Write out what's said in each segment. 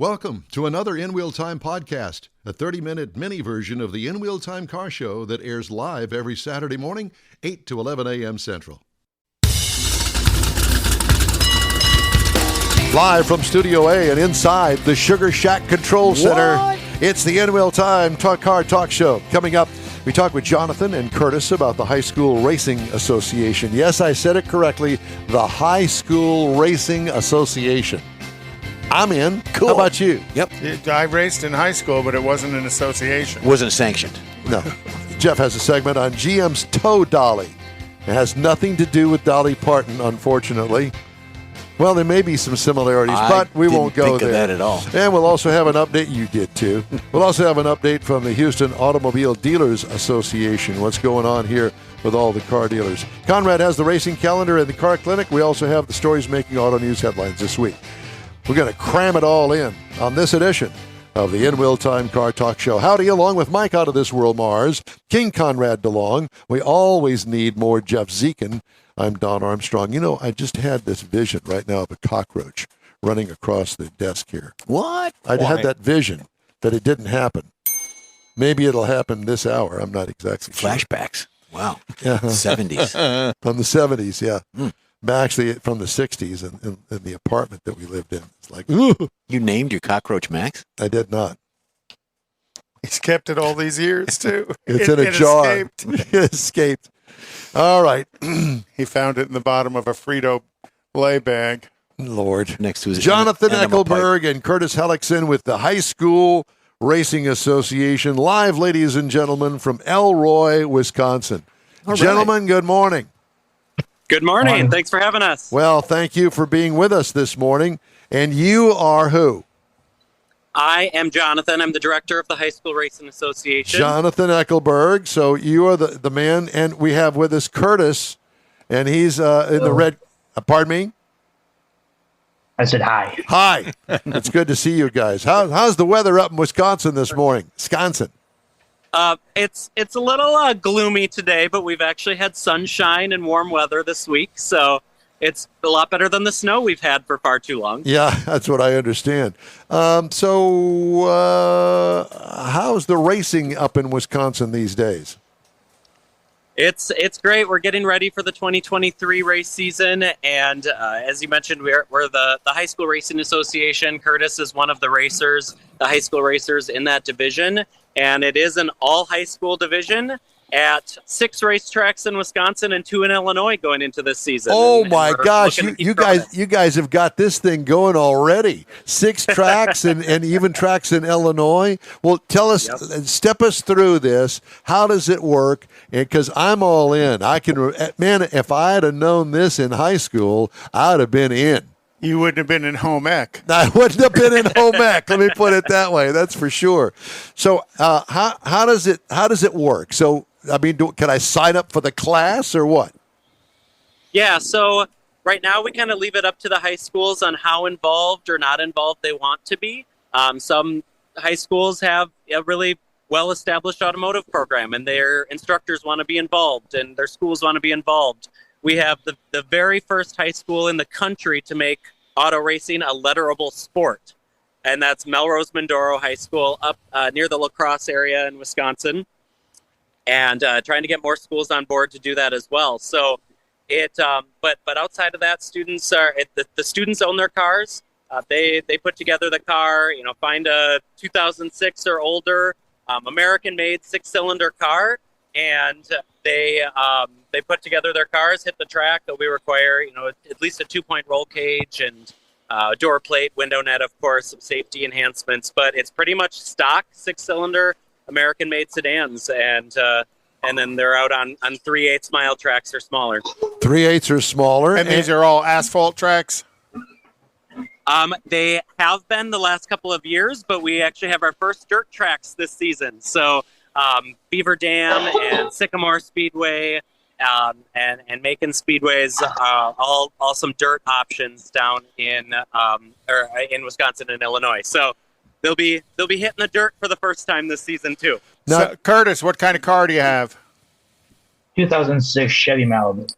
Welcome to another In Wheel Time podcast, a 30-minute mini version of the In Wheel Time car show that airs live every Saturday morning, 8 to 11 a.m. Central. Live from Studio A and inside the Sugar Shack Control Center, it's the In Wheel Time Car Talk Show. Coming up, we talk with Jonathon and Curtis about the High School Racing Association. Yes, I said it correctly, the High School Racing Association. I'm in. Cool. How about you? Yep. I raced in high school, but it wasn't an association. Wasn't sanctioned. No. Jeff has a segment on GM's Tow Dolly. It has nothing to do with Dolly Parton, unfortunately. Well, there may be some similarities, but we won't go there. Of that at all. And we'll also have an update. You did too. We'll also have an update from the Houston Automobile Dealers Association. What's going on here with all the car dealers? Conrad has the racing calendar and the car clinic. We also have the stories making auto news headlines this week. We're going to cram it all in on this edition of the In Wheel Time Car Talk Show. Howdy, along with Mike out of this world, Mars, King Conrad DeLong. We always need more Jeff Dziekan. I'm Don Armstrong. You know, I just had this vision right now of a cockroach running across the desk here. What? I had that vision that it didn't happen. Maybe it'll happen this hour. I'm not exactly sure. Flashbacks. Wow. Yeah. 70s. From the 70s, yeah. Actually, from the 60s in the apartment that we lived in. It's like, ooh. You named your cockroach Max? I did not. He's kept it all these years, too. It's in a jar. Escaped. It escaped. All right. He found it in the bottom of a Frito-Lay bag. Lord. Next to his Jonathon enema Eckelberg and Curtis Hellickson with the High School Racing Association. Live, ladies and gentlemen, from Elroy, Wisconsin. All right. Gentlemen, good morning. Good morning. Thanks for having us. Well, thank you for being with us this morning. And you are who? I am Jonathon. I'm the director of the High School Racing Association. Jonathon Eckelberg. So you are the man. And we have with us Curtis, and he's in the red. Pardon me? I said hi. Hi. It's good to see you guys. How's the weather up in Wisconsin this morning? Wisconsin. It's a little gloomy today, but we've actually had sunshine and warm weather this week, so it's a lot better than the snow we've had for far too long. Yeah, that's what I understand. How's the racing up in Wisconsin these days? It's great. We're getting ready for the 2023 race season, and as you mentioned, we're the High School Racing Association. Curtis is one of the racers, the high school racers in that division, and it is an all-high school division at 6 racetracks in Wisconsin and 2 in Illinois going into this season. Oh, and my gosh. You guys have got this thing going already. 6 tracks and even tracks in Illinois. Well, tell us, step us through this. How does it work? Because I'm all in. Man, if I had known this in high school, I would have been in. You wouldn't have been in home ec. I wouldn't have been in home ec. Let me put it that way. That's for sure. So how does it work? So, I mean, can I sign up for the class or what? Yeah, so right now we kind of leave it up to the high schools on how involved or not involved they want to be. Some high schools have a really well-established automotive program, and their instructors want to be involved, and their schools want to be involved. We have the very first high school in the country to make auto racing a letterable sport, and that's Melrose Mindoro High School up near the La Crosse area in Wisconsin, and trying to get more schools on board to do that as well. So but outside of that, the students own their cars. They put together the car, find a 2006 or older American-made 6-cylinder car, and they put together their cars, hit the track. We require, at least a 2-point roll cage and door plate, window net, of course, some safety enhancements. But it's pretty much stock 6-cylinder American-made sedans, and then they're out on 3/8 mile tracks or smaller. 3/8 or smaller, And these are all asphalt tracks? They have been the last couple of years, but we actually have our first dirt tracks this season. So Beaver Dam and Sycamore Speedway and Macon Speedways, all some dirt options down in Wisconsin and Illinois. So they'll be hitting the dirt for the first time this season too. Now, So, Curtis, what kind of car do you have? 2006 Chevy Malibu.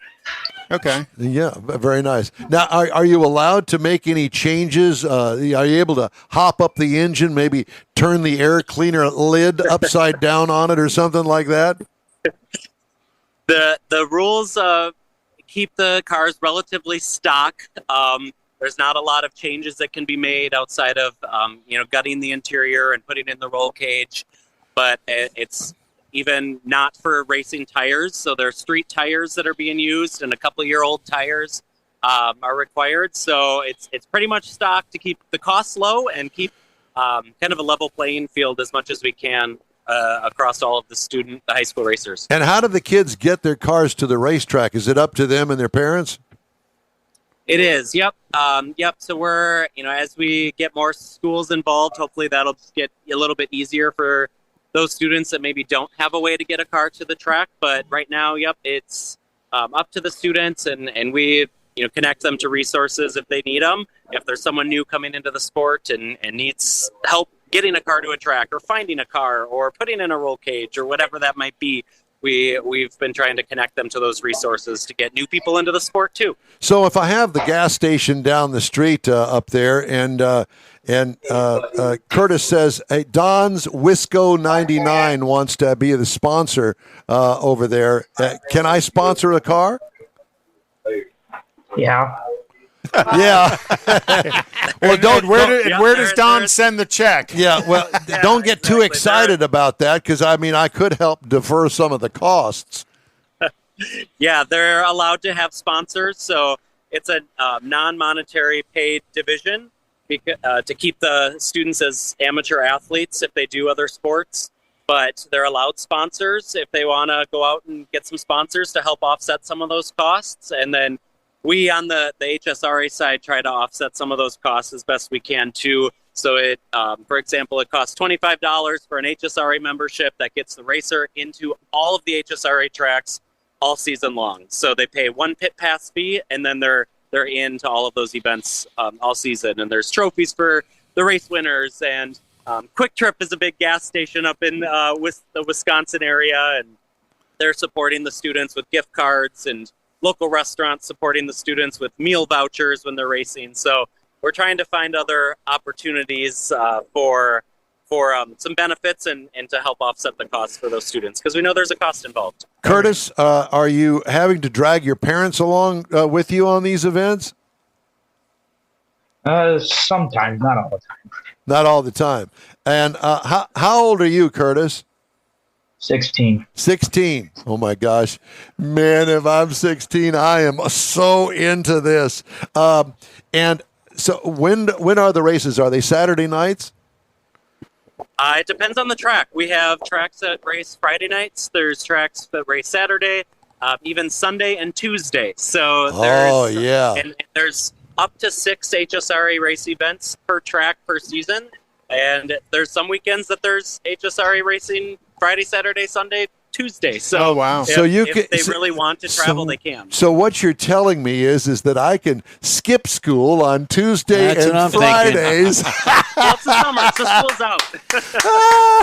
Okay. Yeah, very nice. Now, are you allowed to make any changes? Are you able to hop up the engine, maybe turn the air cleaner lid upside down on it or something like that? The rules keep the cars relatively stock. There's not a lot of changes that can be made outside of gutting the interior and putting in the roll cage, but it's even not for racing tires. So there are street tires that are being used, and a couple-year-old tires are required. So it's pretty much stock to keep the costs low and keep kind of a level playing field as much as we can across all of the high school racers. And how do the kids get their cars to the racetrack? Is it up to them and their parents? It is. Yep. So we're, as we get more schools involved, hopefully that'll get a little bit easier for those students that maybe don't have a way to get a car to the track. But right now, it's up to the students, and we connect them to resources if they need them. If there's someone new coming into the sport and needs help getting a car to a track, or finding a car, or putting in a roll cage, or whatever that might be, we've been trying to connect them to those resources to get new people into the sport too. So if I have the gas station down the street up there, and Curtis says, "Hey, Don's Wisco 99 wants to be the sponsor over there. Can I sponsor a car?" Yeah. Yeah. Well, where does Don send the check? Yeah, well, don't get too excited about that, because, I could help defer some of the costs. Yeah, they're allowed to have sponsors, so it's a non-monetary paid division to keep the students as amateur athletes if they do other sports. But they're allowed sponsors if they want to go out and get some sponsors to help offset some of those costs. And then we on the HSRA side try to offset some of those costs as best we can too. So for example, it costs $25 for an HSRA membership that gets the racer into all of the HSRA tracks all season long. So they pay one pit pass fee, and then they're into all of those events all season. And there's trophies for the race winners, and Quick Trip is a big gas station up in the Wisconsin area, and they're supporting the students with gift cards, and local restaurants supporting the students with meal vouchers when they're racing. So we're trying to find other opportunities for some benefits and to help offset the costs for those students, because we know there's a cost involved. Curtis, are you having to drag your parents along with you on these events? Sometimes, not all the time. Not all the time. And how old are you, Curtis? 16. 16. Oh my gosh. Man, if I'm 16, I am so into this. And so when are the races? Are they Saturday nights? It depends on the track. We have tracks that race Friday nights. There's tracks that race Saturday, even Sunday and Tuesday. So there's up to 6 HSRA race events per track per season. And there's some weekends that there's HSRA racing Friday, Saturday, Sunday, Tuesday. So, wow. If they really want to travel, they can. So what you're telling me is that I can skip school on Tuesday and Fridays. Well, it's the summer, so school's out.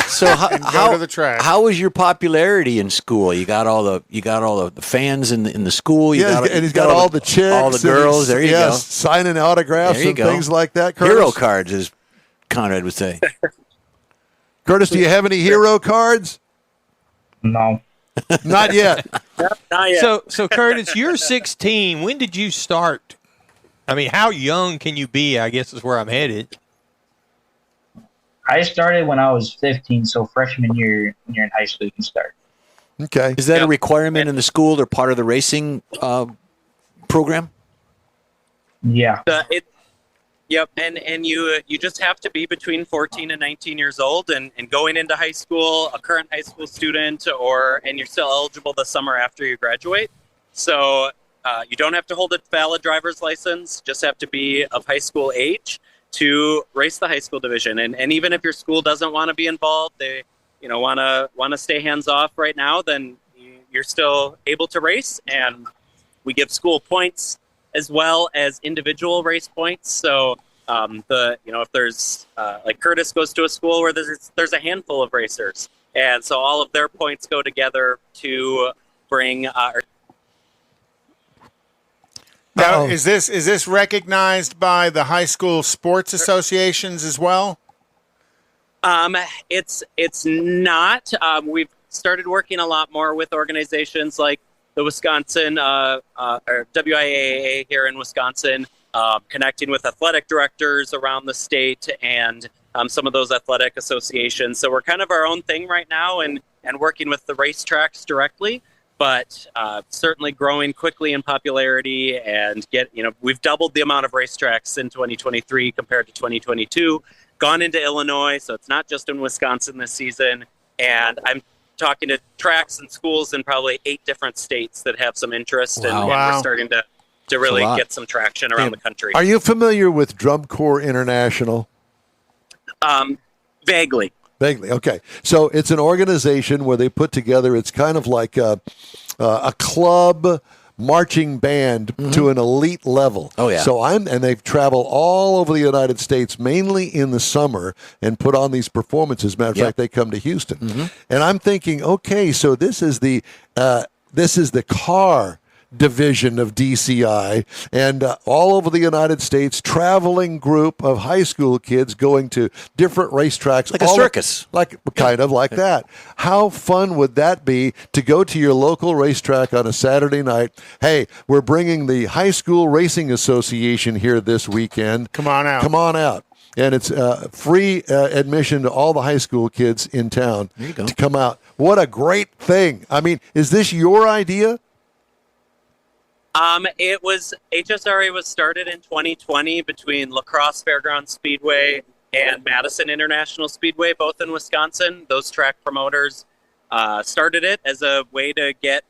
So go to the track. How was your popularity in school? You got all the fans in the school. And he's got all the chicks, all the girls. There you go, signing autographs and things like that. Curtis? Hero cards, as Conrad would say. Curtis, do you have any hero cards? No. Not yet. Not yet. So Curtis, you're 16. When did you start? I mean, how young can you be, I guess is where I'm headed. I started when I was 15, so freshman year when you're in high school, you can start. Okay. Is that a requirement in the school? They're part of the racing program? Yeah. Yep, and you just have to be between 14 and 19 years old and going into high school, a current high school student, and you're still eligible the summer after you graduate. So you don't have to hold a valid driver's license, just have to be of high school age to race the high school division. And even if your school doesn't want to be involved, they want to stay hands off right now, then you're still able to race, and we give school points as well as individual race points. So if there's like Curtis goes to a school where there's a handful of racers, and so all of their points go together to bring Now, Uh-oh. is this recognized by the high school sports associations as well? It's not. We've started working a lot more with organizations like the Wisconsin or WIAA here in Wisconsin, connecting with athletic directors around the state and some of those athletic associations. So we're kind of our own thing right now and working with the racetracks directly, but certainly growing quickly in popularity and we've doubled the amount of racetracks in 2023 compared to 2022, gone into Illinois. So it's not just in Wisconsin this season. And I'm talking to tracks and schools in probably 8 different states that have some interest. Wow. And Wow. we're starting to really lot. get some traction around the country. Are you familiar with Drum Corps International? Vaguely. Vaguely. Okay. So it's an organization where they put together, it's kind of like a club marching band to an elite level. Oh, yeah. And they travel all over the United States, mainly in the summer, and put on these performances. Matter of fact, they come to Houston. And I'm thinking, okay, so this is the car division of DCI, and all over the United States, traveling group of high school kids going to different racetracks. Like a circus. Kind of like that. How fun would that be to go to your local racetrack on a Saturday night? Hey, we're bringing the High School Racing Association here this weekend. Come on out. Come on out. And it's free admission to all the high school kids in town There you go. to come out. What a great thing. I mean, is this your idea? It was HSRA was started in 2020 between La Crosse Fairgrounds Speedway and Madison International Speedway, both in Wisconsin. Those track promoters started it as a way to get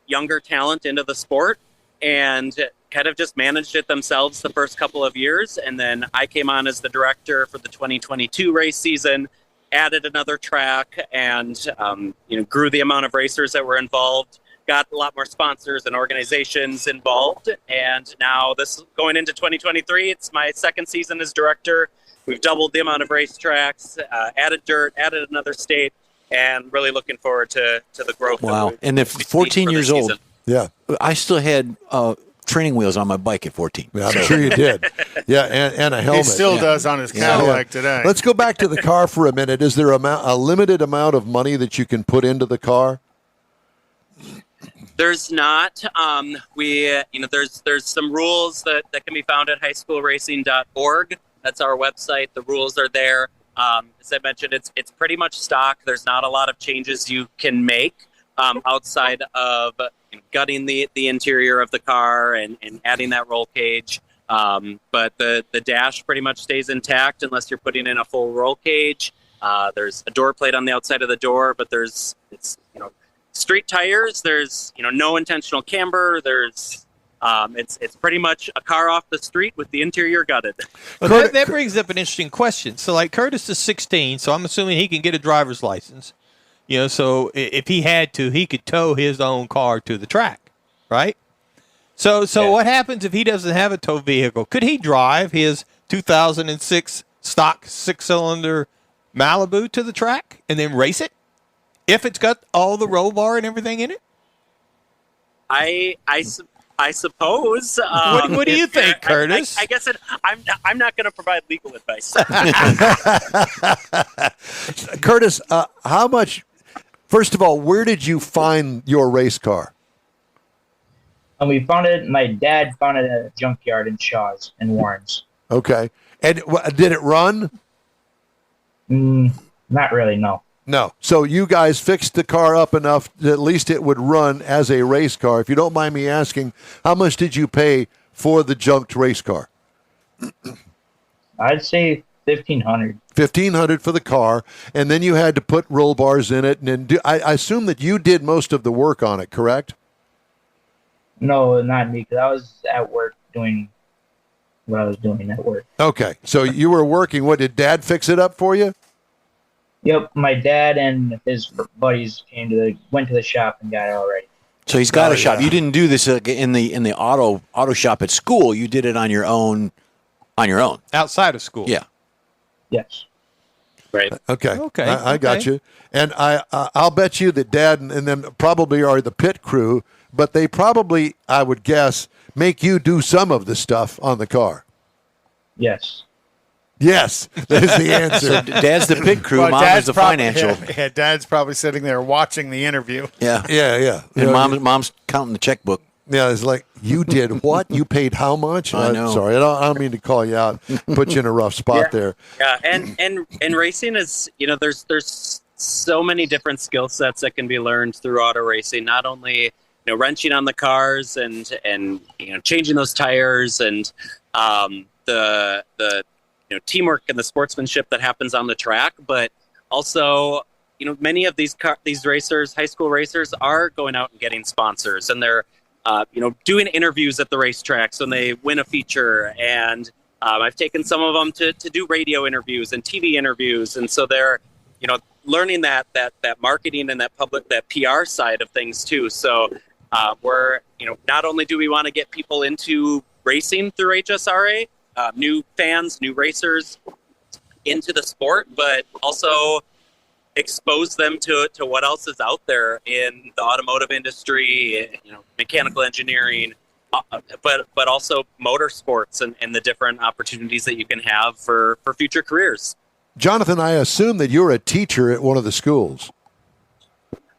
younger talent into the sport and kind of just managed it themselves the first couple of years. And then I came on as the director for the 2022 race season, added another track, and grew the amount of racers that were involved. Got a lot more sponsors and organizations involved. And now this going into 2023, it's my second season as director. We've doubled the amount of racetracks, added dirt, added another state, and really looking forward to the growth. Wow. And if we see 14 for years this old, season. Yeah. I still had training wheels on my bike at 14. Yeah, I'm sure you did. Yeah, and a He helmet. still does on his Cadillac today. Let's go back to the car for a minute. Is there a limited amount of money that you can put into the car? There's not. There's some rules that can be found at highschoolracing.org. That's our website. The rules are there. As I mentioned, it's pretty much stock. There's not a lot of changes you can make outside of gutting the interior of the car and adding that roll cage. But the dash pretty much stays intact unless you're putting in a full roll cage. There's a door plate on the outside of the door, but it's street tires. There's no intentional camber. There's it's pretty much a car off the street with the interior gutted. Well, that brings up an interesting question. So, like, Curtis is 16, so I'm assuming he can get a driver's license. So if he had to, he could tow his own car to the track, right? So Yeah. what happens if he doesn't have a tow vehicle? Could he drive his 2006 stock 6-cylinder Malibu to the track and then race it? If it's got all the roll bar and everything in it? I suppose. What do you think, Curtis? I guess I'm not going to provide legal advice. Curtis, how much? First of all, where did you find your race car? And we found it. My dad found it at a junkyard in Shaw's and Warren's. Okay, and did it run? Not really, no. No. So you guys fixed the car up enough that at least it would run as a race car. If you don't mind me asking, how much did you pay for the junked race car? I'd say $1,500. $1,500 for the car, and then you had to put roll bars in it. And then I assume that you did most of the work on it, correct? No, not me, because I was at work doing what I was doing at work. Okay. So you were working. What, did Dad fix it up for you? Yep, my dad and his buddies went to the shop and got it already. So he's got a shop. Yeah. You didn't do this in the auto shop at school. You did it on your own. Outside of school. Yeah. Yes. Right. Okay. Okay, I got okay. you. And I'll bet you that Dad and them probably are the pit crew but they probably, I would guess, make you do some of the stuff on the car. Yes. Yes, that is the answer. Dad's the pit crew, Well, Mom Dad's is the probably- financial. Yeah, Dad's probably sitting there watching the interview. Yeah. Yeah. And mom's counting the checkbook. Yeah, it's like, you did what? You paid how much? I know. Sorry, I don't mean to call you out, put you in a rough spot there. Yeah, and racing is, there's so many different skill sets that can be learned through auto racing. Not only wrenching on the cars and changing those tires and the teamwork and the sportsmanship that happens on the track, but also many of these racers, high school racers, are going out and getting sponsors, and they're doing interviews at the racetracks when they win a feature. And I've taken some of them to do radio interviews and TV interviews. And so they're, learning that marketing and that PR side of things too. So we're, not only do we want to get people into racing through HSRA, new fans, new racers into the sport, but also expose them to what else is out there in the automotive industry, mechanical engineering, but also motorsports and the different opportunities that you can have for future careers. Jonathan, I assume that you're a teacher at one of the schools.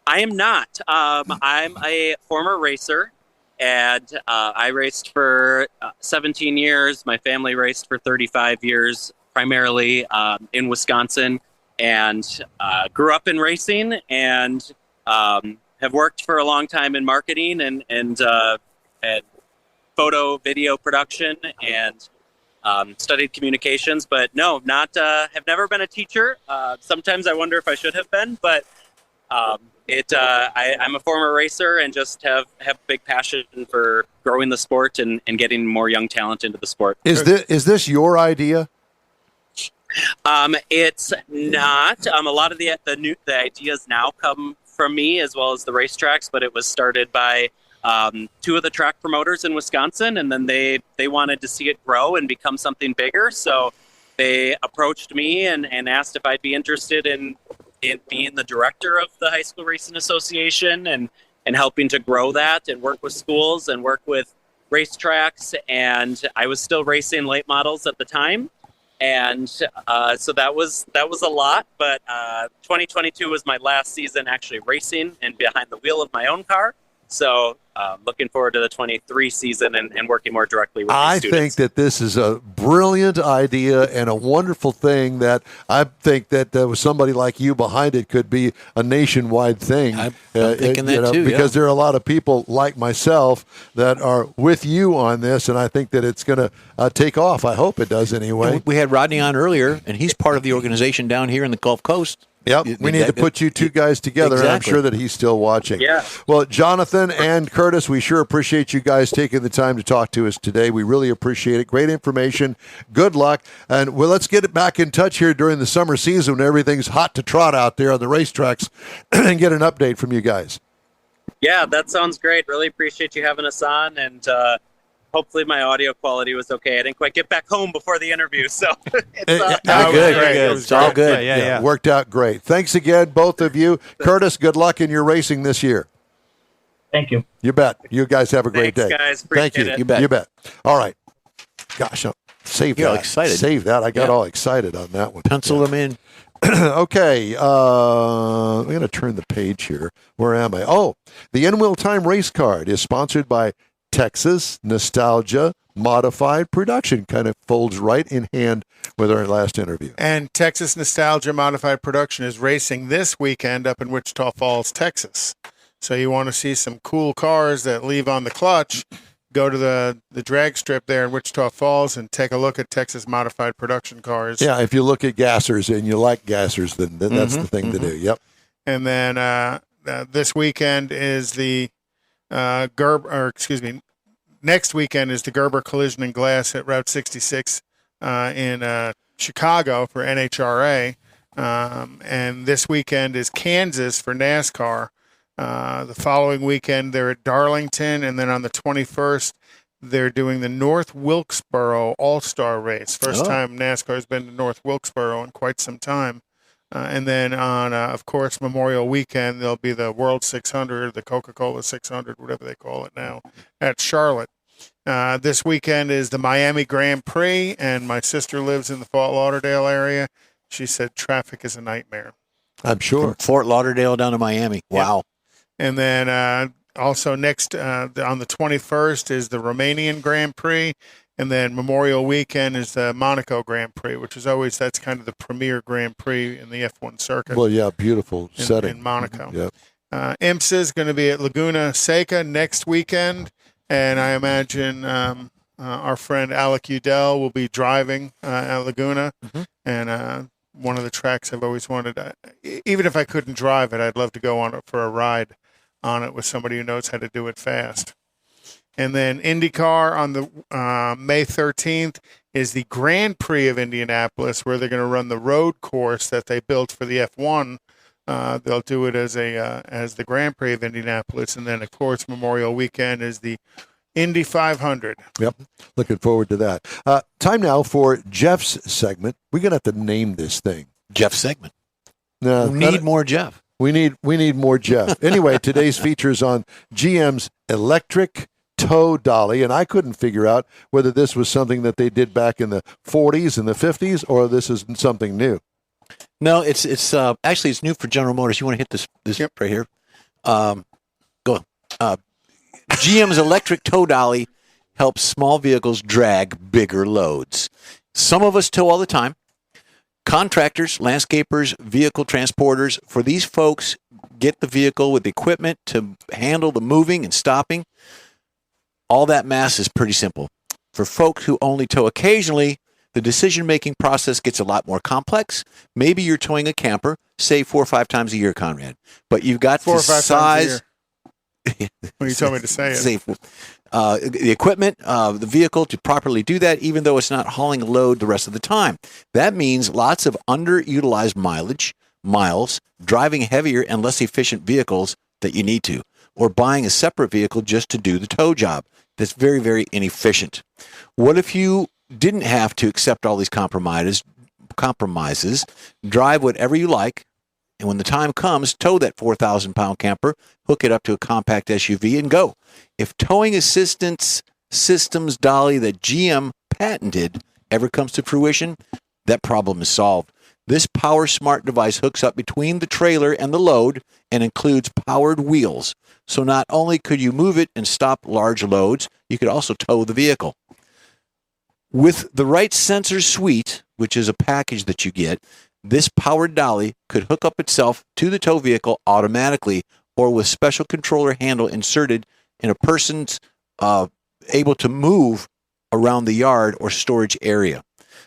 I am not. I'm a former racer, and I raced for 17 years. My family raced for 35 years, primarily in Wisconsin. And grew up in racing and have worked for a long time in marketing and photo, video production, and studied communications. But no, have never been a teacher. Sometimes I wonder if I should have been, but I'm a former racer and just have big passion for growing the sport and getting more young talent into the sport. Is this your idea? It's not. A lot of the ideas now come from me as well as the racetracks, but it was started by two of the track promoters in Wisconsin, and then they wanted to see it grow and become something bigger. So they approached me and asked if I'd be interested in being the director of the High School Racing Association and helping to grow that and work with schools and work with racetracks. And I was still racing late models at the time. And so that was a lot, but 2022 was my last season actually racing and behind the wheel of my own car. So looking forward to the 23 season and working more directly with these students. I think that this is a brilliant idea and a wonderful thing that I think that with somebody like you behind it could be a nationwide thing. I'm thinking that too, because there are a lot of people like myself that are with you on this, and I think that it's going to take off. I hope it does anyway. We had Rodney on earlier, and he's part of the organization down here in the Gulf Coast. Yep, we need to put you two guys together, and I'm Exactly. sure that he's still watching. Yeah. Well, Jonathan and Curtis, we sure appreciate you guys taking the time to talk to us today. We really appreciate it. Great information. Good luck. And let's get it back in touch here during the summer season when everything's hot to trot out there on the racetracks and get an update from you guys. Yeah, that sounds great. Really appreciate you having us on, and hopefully my audio quality was okay. I didn't quite get back home before the interview, so it's Good. It's all good. Yeah. Worked out great. Thanks again, both of you. Curtis, good luck in your racing this year. Thank you. You bet. You guys have a great Thanks, day. guys. Thank Appreciate you. it. You bet. You bet. All right. Gosh, save You're that. excited. Save that. I got Yeah. all excited on that one. Pencil them in. Okay, I'm going to turn the page here. Where am I? Oh, the N-Wheel Time race card is sponsored by Texas Nostalgia Modified Production. Kind of folds right in hand with our last interview. And Texas Nostalgia Modified Production is racing this weekend up in Wichita Falls, Texas. So you want to see some cool cars that leave on the clutch, go to the drag strip there in Wichita Falls and take a look at Texas Modified Production cars. Yeah, if you look at gassers and you like gassers, then that's the thing to do. Yep. And then this weekend is the next weekend is the Gerber Collision and Glass at Route 66 in Chicago for NHRA. And this weekend is Kansas for NASCAR. The following weekend, they're at Darlington. And then on the 21st, they're doing the North Wilkesboro All-Star Race. First time NASCAR has been to North Wilkesboro in quite some time. And then on, of course, Memorial Weekend, there'll be the World 600, the Coca-Cola 600, whatever they call it now, at Charlotte. This weekend is the Miami Grand Prix, and my sister lives in the Fort Lauderdale area. She said traffic is a nightmare. I'm sure. From Fort Lauderdale down to Miami. Wow. And then also next on the 21st is the Romanian Grand Prix. And then Memorial Weekend is the Monaco Grand Prix, which is that's kind of the premier Grand Prix in the F1 circuit. Well, yeah, beautiful in, setting. in Monaco. Yep. IMSA is going to be at Laguna Seca next weekend. And I imagine our friend Alec Udell will be driving at Laguna. Mm-hmm. And one of the tracks I've always wanted, even if I couldn't drive it, I'd love to go on it for a ride on it with somebody who knows how to do it fast. And then IndyCar on the May 13th is the Grand Prix of Indianapolis, where they're going to run the road course that they built for the F1. They'll do it as the Grand Prix of Indianapolis, and then of course Memorial Weekend is the Indy 500. Yep, looking forward to that. Time now for Jeff's segment. We're gonna have to name this thing. Jeff's segment. No, We need more Jeff. We need more Jeff. Anyway, today's features on GM's electric tow dolly, and I couldn't figure out whether this was something that they did back in the 40s and the 50s, or this is something new. No, it's actually it's new for General Motors. You want to hit this Yep. right here? Go. GM's electric tow dolly helps small vehicles drag bigger loads. Some of us tow all the time. Contractors, landscapers, vehicle transporters. For these folks, get the vehicle with equipment to handle the moving and stopping. All that mass is pretty simple. For folks who only tow occasionally, the decision-making process gets a lot more complex. Maybe you're towing a camper, say 4 or 5 times a year, Conrad. But you've got 4 or to 5 size times a year. When you told me to say it. Say, the equipment, the vehicle to properly do that, even though it's not hauling a load the rest of the time. That means lots of underutilized miles, driving heavier and less efficient vehicles that you need to, or buying a separate vehicle just to do the tow job. That's very, very inefficient. What if you didn't have to accept all these compromises, drive whatever you like, and when the time comes, tow that 4,000-pound camper, hook it up to a compact SUV, and go. If towing assistance systems dolly that GM patented ever comes to fruition, that problem is solved. This power smart device hooks up between the trailer and the load and includes powered wheels. So not only could you move it and stop large loads, you could also tow the vehicle. With the right sensor suite, which is a package that you get, this powered dolly could hook up itself to the tow vehicle automatically or with special controller handle inserted in a person's able to move around the yard or storage area.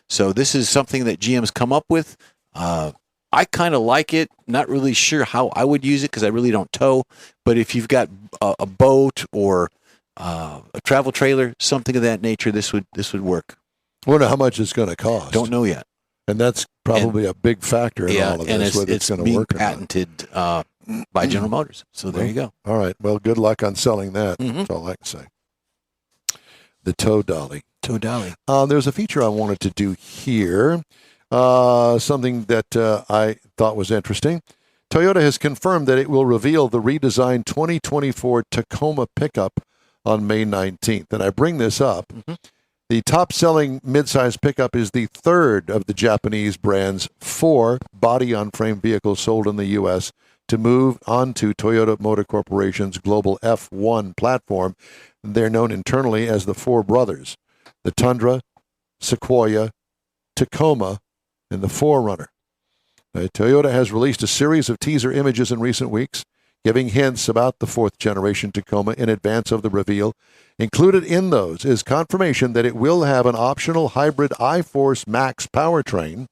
So this is something that GM's come up with. I kind of like it. Not really sure how I would use it because I really don't tow. But if you've got a boat or a travel trailer, something of that nature, this would work. I wonder how much it's going to cost. Don't know yet. And that's probably a big factor in all of this, whether it's going to work or not. Patented by General Motors. So there you go. All right. Well, good luck on selling that. That's all I can say. The tow dolly. Tow dolly. There's a feature I wanted to do here. Something that I thought was interesting. Toyota has confirmed that it will reveal the redesigned 2024 Tacoma pickup on May 19th. And I bring this up. The top-selling midsize pickup is the third of the Japanese brand's 4 body-on-frame vehicles sold in the U.S. to move onto Toyota Motor Corporation's global F1 platform. They're known internally as the 4 brothers, the Tundra, Sequoia, Tacoma, and the 4Runner. Toyota has released a series of teaser images in recent weeks, giving hints about the 4th-generation Tacoma in advance of the reveal. Included in those is confirmation that it will have an optional hybrid iForce Max powertrain,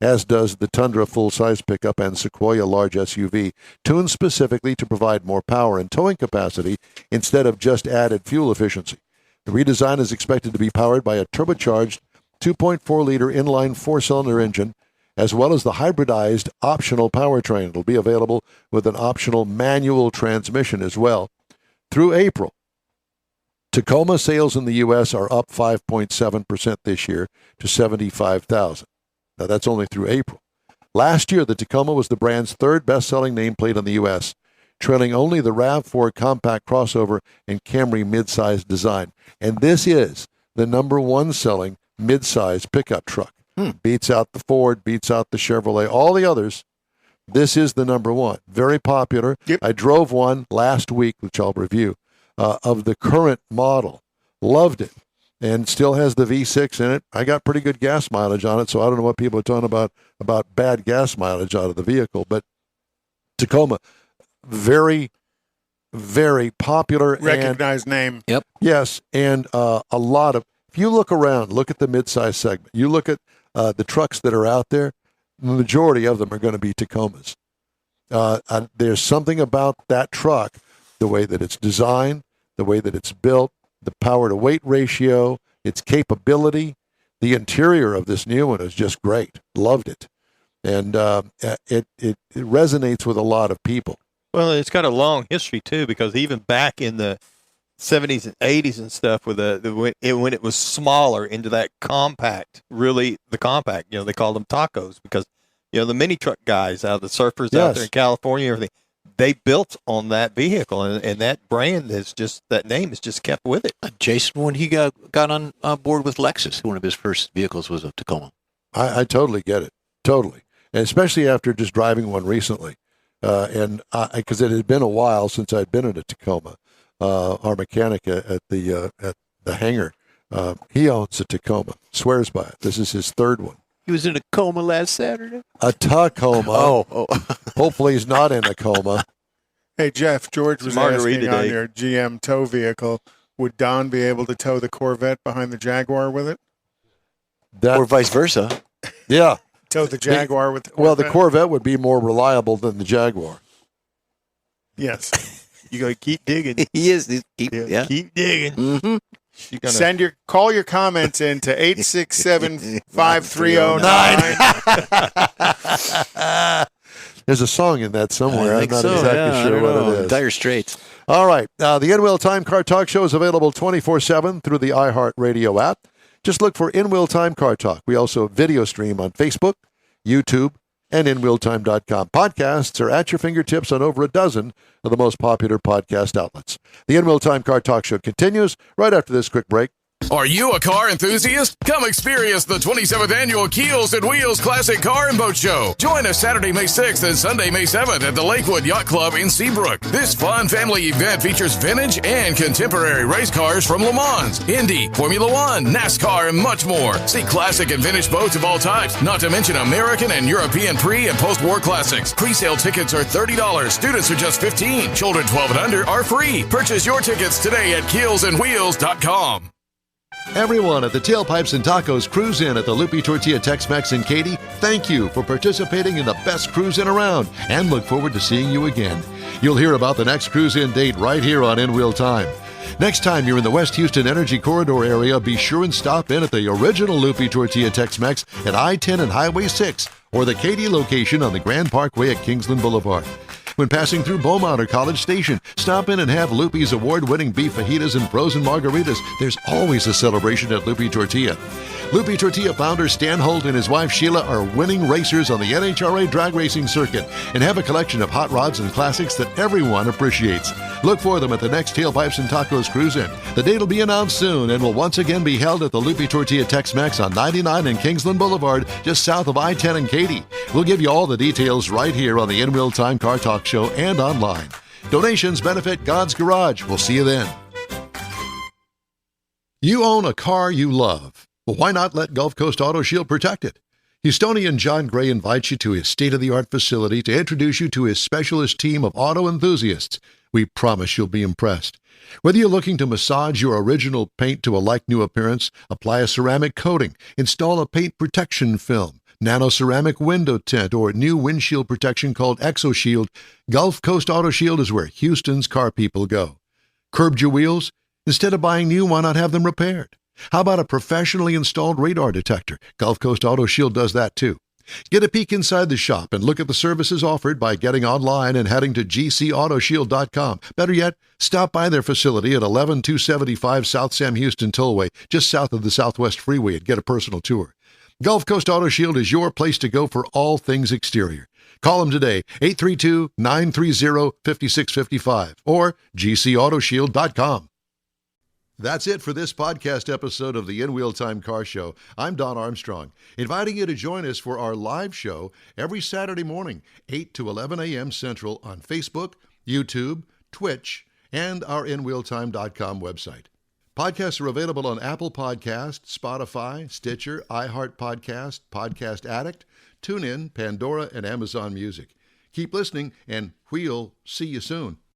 as does the Tundra full-size pickup and Sequoia large SUV, tuned specifically to provide more power and towing capacity instead of just added fuel efficiency. The redesign is expected to be powered by a turbocharged 2.4-liter inline 4-cylinder engine, as well as the hybridized optional powertrain. It'll be available with an optional manual transmission as well. Through April, Tacoma sales in the U.S. are up 5.7% this year to 75,000. Now, that's only through April. Last year, the Tacoma was the brand's third best-selling nameplate in the U.S., trailing only the RAV4 compact crossover and Camry midsize design. And this is the number one selling midsize pickup truck. Beats out the Ford, beats out the Chevrolet, all the others. This is the number one. Very popular. Yep. I drove one last week, which I'll review, of the current model. Loved it. And still has the V6 in it. I got pretty good gas mileage on it, so I don't know what people are talking about bad gas mileage out of the vehicle. But Tacoma, very, very popular. Recognized name. Yep. Yes, and a lot of, if you look around, look at the midsize segment, you look at the trucks that are out there, the majority of them are going to be Tacomas. There's something about that truck, the way that it's designed, the way that it's built, the power-to-weight ratio, its capability. The interior of this new one is just great. Loved it. And it resonates with a lot of people. Well, it's got a long history too, because even back in the 70s and 80s and stuff, with when it was smaller into that compact, really the compact, they called them tacos, because the mini truck guys out, the surfers out there in California, everything, they built on that vehicle, and that brand is just, that name is just kept with it. Jason, when he got on board with Lexus, one of his first vehicles was a Tacoma. I totally get it, totally, and especially after just driving one recently. And because it had been a while since I'd been in a Tacoma. Our mechanic at the hangar, he owns a Tacoma, swears by it. This is his third one. He was in a coma last Saturday. A Tacoma. Oh. Hopefully he's not in a coma. Hey, Jeff, George was Margarita asking on Day. your GM tow vehicle, would Don be able to tow the Corvette behind the Jaguar with it? Or vice versa. Yeah. Tow the Jaguar with the Corvette? Well, the Corvette would be more reliable than the Jaguar. Yes. You got to keep digging. He is. Keep digging. Mm-hmm. You're gonna, Call your comments in to 867-5309. There's a song in that somewhere. I I'm think not so, exactly yeah, sure I don't what know. it is. Dire Straits. All right. The In-Wheel Time Car Talk Show is available 24/7 through the iHeartRadio app. Just look for In-Wheel Time Car Talk. We also video stream on Facebook, YouTube, and InWheelTime.com. Podcasts are at your fingertips on over a dozen of the most popular podcast outlets. The In-Wheel Time Car Talk Show continues right after this quick break. Are you a car enthusiast? Come experience the 27th Annual Keels and Wheels Classic Car and Boat Show. Join us Saturday, May 6th and Sunday, May 7th at the Lakewood Yacht Club in Seabrook. This fun family event features vintage and contemporary race cars from Le Mans, Indy, Formula One, NASCAR, and much more. See classic and vintage boats of all types, not to mention American and European pre- and post-war classics. Pre-sale tickets are $30. Students are just $15. Children 12 and under are free. Purchase your tickets today at keelsandwheels.com. Everyone at the Tailpipes and Tacos Cruise In at the Lupi Tortilla Tex-Mex in Katy, thank you for participating in the best cruise in around, and look forward to seeing you again. You'll hear about the next cruise-in date right here on In-Wheel Time. Next time you're in the West Houston Energy Corridor area, be sure and stop in at the original Lupi Tortilla Tex-Mex at I-10 and Highway 6, or the Katy location on the Grand Parkway at Kingsland Boulevard. When passing through Beaumont or College Station, stop in and have Lupi's award-winning beef fajitas and frozen margaritas. There's always a celebration at Lupi Tortilla. Lupi Tortilla founder Stan Holt and his wife Sheila are winning racers on the NHRA drag racing circuit and have a collection of hot rods and classics that everyone appreciates. Look for them at the next Tailpipes and Tacos Cruise-In. The date will be announced soon and will once again be held at the Lupi Tortilla Tex-Mex on 99 and Kingsland Boulevard, just south of I-10 and Katy. We'll give you all the details right here on the In-Wheel Time Car Talk Show and online. Donations benefit God's Garage. We'll see you then. You own a car you love. Well, why not let Gulf Coast Auto Shield protect it? Houstonian John Gray invites you to his state-of-the-art facility to introduce you to his specialist team of auto enthusiasts. We promise you'll be impressed. Whether you're looking to massage your original paint to a like-new appearance, apply a ceramic coating, install a paint protection film, nano-ceramic window tint, or new windshield protection called ExoShield, Gulf Coast Auto Shield is where Houston's car people go. Curbed your wheels? Instead of buying new, why not have them repaired? How about a professionally installed radar detector? Gulf Coast Auto Shield does that too. Get a peek inside the shop and look at the services offered by getting online and heading to gcautoshield.com. Better yet, stop by their facility at 11275 South Sam Houston Tollway, just south of the Southwest Freeway, and get a personal tour. Gulf Coast Auto Shield is your place to go for all things exterior. Call them today, 832-930-5655 or gcautoshield.com. That's it for this podcast episode of the In Wheel Time Car Show. I'm Don Armstrong, inviting you to join us for our live show every Saturday morning, 8 to 11 a.m. Central on Facebook, YouTube, Twitch, and our InWheelTime.com website. Podcasts are available on Apple Podcasts, Spotify, Stitcher, iHeart Podcast, Podcast Addict, TuneIn, Pandora, and Amazon Music. Keep listening, and we'll see you soon.